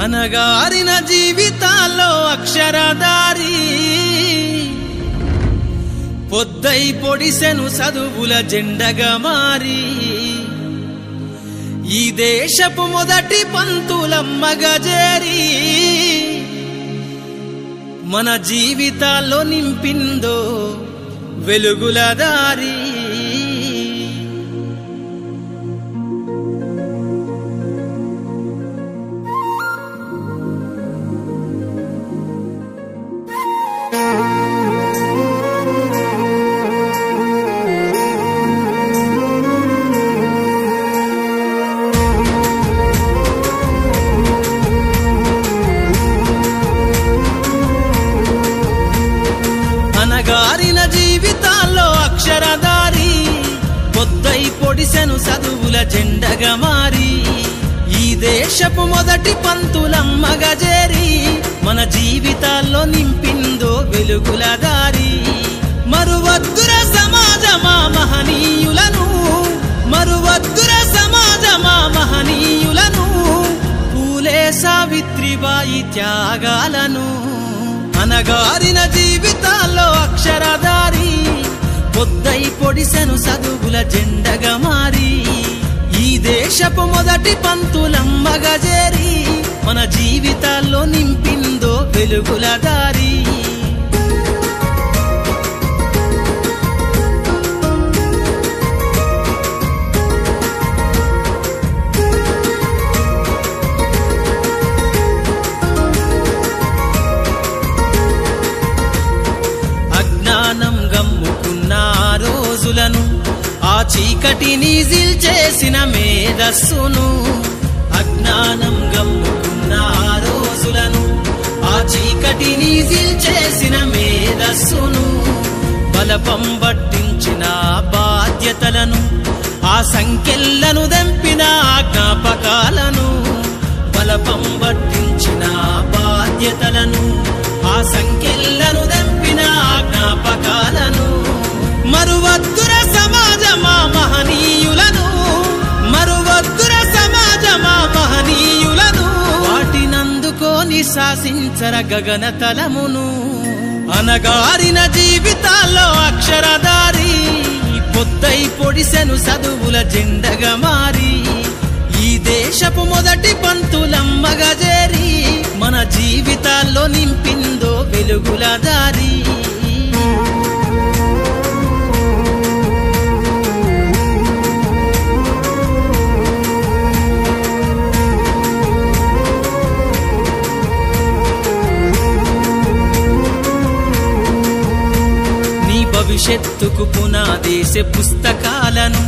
అనగారిన జీవితాల్లో అక్షరదారి పొద్దై పొడిసెను చదువుల జెండగా మారి ఈ దేశపు మొదటి పంతులమ్మగా చేరి మన జీవితాల్లో నింపిందో వెలుగుల దారి అనగారిన జీవితాల్లో అక్షరదారి పొద్దై పొడిసెను చదువుల జెండగా మారి ఈ దేశపు మొదటి పంతులమ్మగా చేరి మన జీవితాల్లో నింపిందో వెలుగుల దారి మరువద్దుర సమాజమా మహనీయులను మరువద్దుర సమాజమా మహనీయులను పూలే సావిత్రిబాయి త్యాగాలను అనగారిన జీవితాల్లో అక్షరదారి పొద్దై పొడిసెను చదువుల జెండగా మారి ఈ దేశపు మొదటి పంతులమ్మగా చేరి మన జీవితాల్లో నింపిందో వెలుగుల దారి అజ్ఞానం గమ్ముకున్న రోజులను ఆ చీకటిని జిల్చేసిన మేధస్సును అజ్ఞానం గమ్ముకున్న రోజులను ఆ చీకటిని జిల్చేసిన మేధస్సును బలపం పట్టించిన బాధ్యతలను ఆ సంఖ్యలను దంపిన జ్ఞాపకాలను బలపం పట్టించిన బాధ్యతలను ఆ సంఖ్యలను దంపిన జ్ఞాపకాలను మరువద్దుర సమాజమా మహనీయులను మరువద్దుర సమాజమా మహనీయులను వాటినందుకోని శాసించర గగన తలమును అనగారిన జీవితాల్లో అక్షరదారి పొద్దై పొడిసెను చదువుల జెండగా మారి ఈ దేశపు మొదటి పంతులమ్మగా చేరి మన జీవితాల్లో నింపిందో వెలుగుల దారి నీ భవిష్యత్తుకు పునాదేసే పుస్తకాలను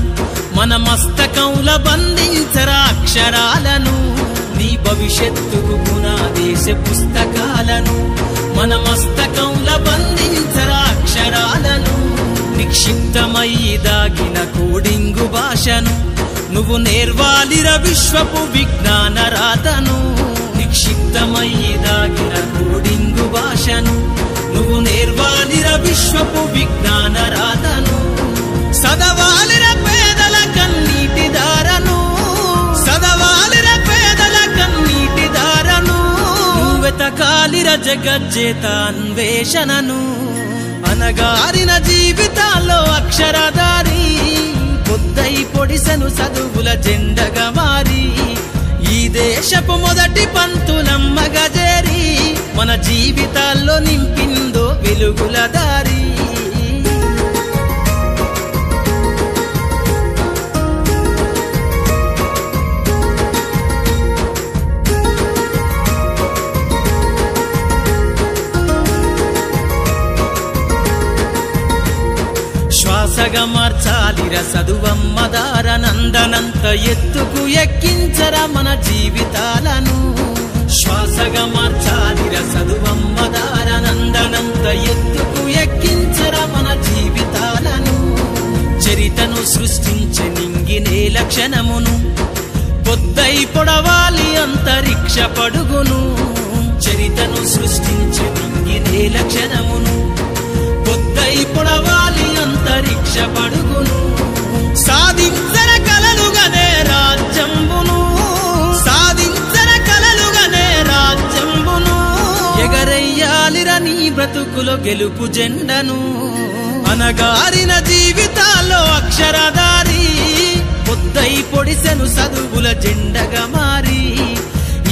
మన మస్తకంల బంధించరా అక్షరాలను నీ భవిష్యత్తుకు పునాదేసే పుస్తకాలను మన మస్తకంల బంధించరా అక్షరాలను నిక్షిప్తమై దాగిన కోడింగు భాషను నువ్వు నేర్వాలిర విశ్వపు విజ్ఞాన రాతను నిక్షిప్తమై దాగిన కోడింగు భాషను నువ్వు నేర్వాలిర విశ్వపు విజ్ఞాన రాతను సదవాలిర పేదల కన్నీటి దారను సదవాలిర పేదల కన్నీటి దారను నువ్వెతకాలిర జగజ్జేత అన్వేషణను అనగారిన జీవితాల్లో అక్షరదారి పొద్దై పొడిసెను చదువుల జెండగా మారి ఈ దేశపు మొదటి పంతులమ్మగా చేరి మన జీవితాల్లో నింపిందో వెలుగుల దారి శ్వాసగా మార్చాలిర చదువమ్మ దారనందనంత ఎత్తుకు ఎక్కించరా మన జీవితాలను శ్వాసగా మార్చాలిర చదువమ్మ దారనందనంత ఎత్తుకు ఎక్కించరా మన జీవితాలను చరితను సృష్టించే నింగినే లక్షణమును పొద్దై పొడవాలి అంతరిక్ష పడుగును చరితను సృష్టించే నింగినే లక్షణమును పొద్దై పొడవాలి అంతరిక్ష పడుగును సాధించర కలలుగనే రాజ్యంబును సాధించర కలలుగనే బ్రతుకులో గెలుపు జెండను అనగారిన జీవితాల్లో అక్షరధారి పొద్దై పొడిసెను చదువుల జెండగా మారి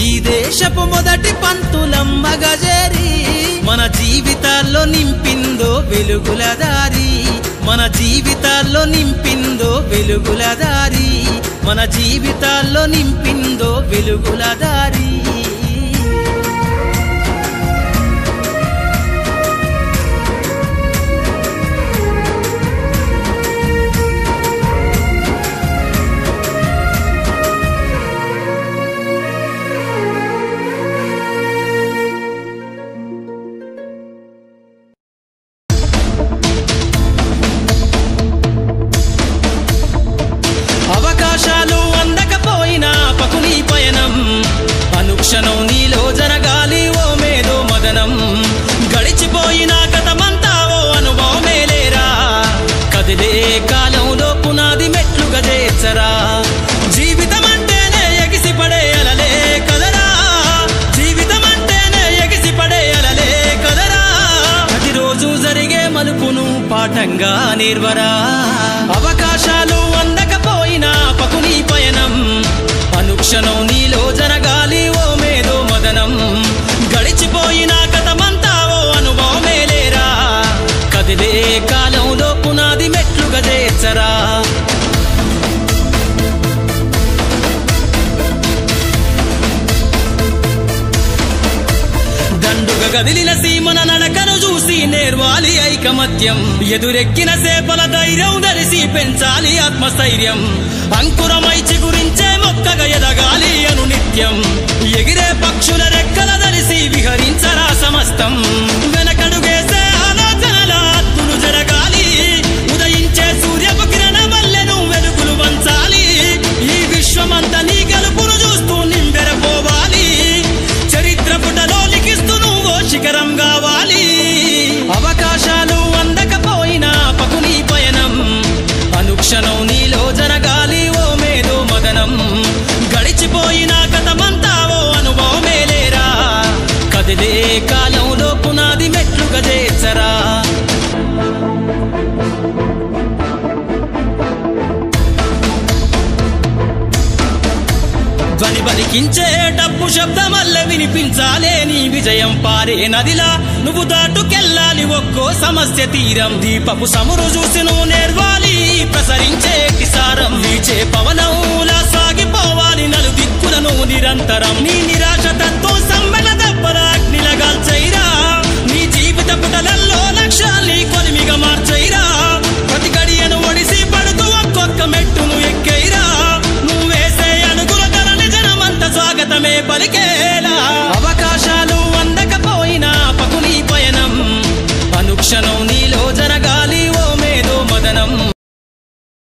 ఈ దేశపు మొదటి పంతులమ్మగా చేరి మన జీవితాల్లో నింపిందో వెలుగుల దారి మన జీవితాల్లో నింపిందో వెలుగుల దారి మన జీవితాల్లో నింపిందో వెలుగుల దారి అవకాశాలు అందకపోయినా పకుని పయనం అనుక్షణం నీలో జరగాలి ఓ మేధో మదనం గడిచిపోయిన గతమంతా ఓ అనుభవమేలేరా కదిలే కాలంలో పునాది మెట్లుగా చేర్చరా జీవితం అంటేనే ఎగిసిపడే అలలే కదరా జీవితం అంటేనే ఎగిసిపడే అలలే కదరా ప్రతిరోజు జరిగే మలుపును పాఠంగా నిర్వరా అవకాశాలు అందకపోయినా పకుని పయనం అనుక్షణం నీలో జరగాలి ఓ మేధో మదనం గడిచిపోయిన గతమంతా ఓ అనుభవమేలేరా కదిలే కాలంలో పునాది మెట్లుగా చేర్చరా దండుగా గదిలిన సీమన నడకను చూసి నేర్వాలి ఐకమత్యం ఎదురెక్కిన సేపల ధైర్యం ధరిసి పెంచాలి ఆత్మస్థైర్యం అంకురమై చిగురించే మొక్కగా ఎదగాలి అను నిత్యం ఎగిరే పక్షుల రెక్కల ధరిసి విహరించరా సమస్తం వెనకడుగేసే ఆలోచనల అద్దులు జరగాలి ఉదయించే సూర్యపు కిరణ వల్లెను వెలుగులు వంచాలి ఈ విశ్వమంతా నీ గెలుపును చూస్తూ నింబెరపోవాలి చరిత్ర పుటలో లిఖిస్తూ నువ్వు శిఖరం కావాలి అవకాశాలు అందకపోయినా పకుని పయనం అనుక్షణం నీలో జరగాలి ఓ మేధో మదనం గడిచిపోయిన గతమంతా ఓ అనుభవమేలేరా కదిలే కాలంలో పునాది మెట్లుగా చేర్చరా ధ్వని బలికించే డప్పు శబ్దమల్ల వినిపించాలే నీ విజయం పారే నదిలా నువ్వు దాటుకెళ్ళాలి ఒక్కో సమస్య తీరం దీపపు సమురు చూసి నువ్వు నేర్వాలి ప్రసరించే కిసారం వీచే పవనంలా సాగిపోవాలి నలు దిక్కులను నిరంతరం నీ నిరాశ తత్వం సమ్మెల దెబ్బల అగ్నిలగాల్చైరా నీ జీవిత పుటలల్లో లక్ష్యాల్ని కొలిమిగా మార్చైరా ప్రతి గడియను ఒడిసి పడుతూ ఒక్కొక్క మెట్టును ఎక్కైరా నువ్వేసే అడుగుల ధరని జనమంత స్వాగతమే పలికే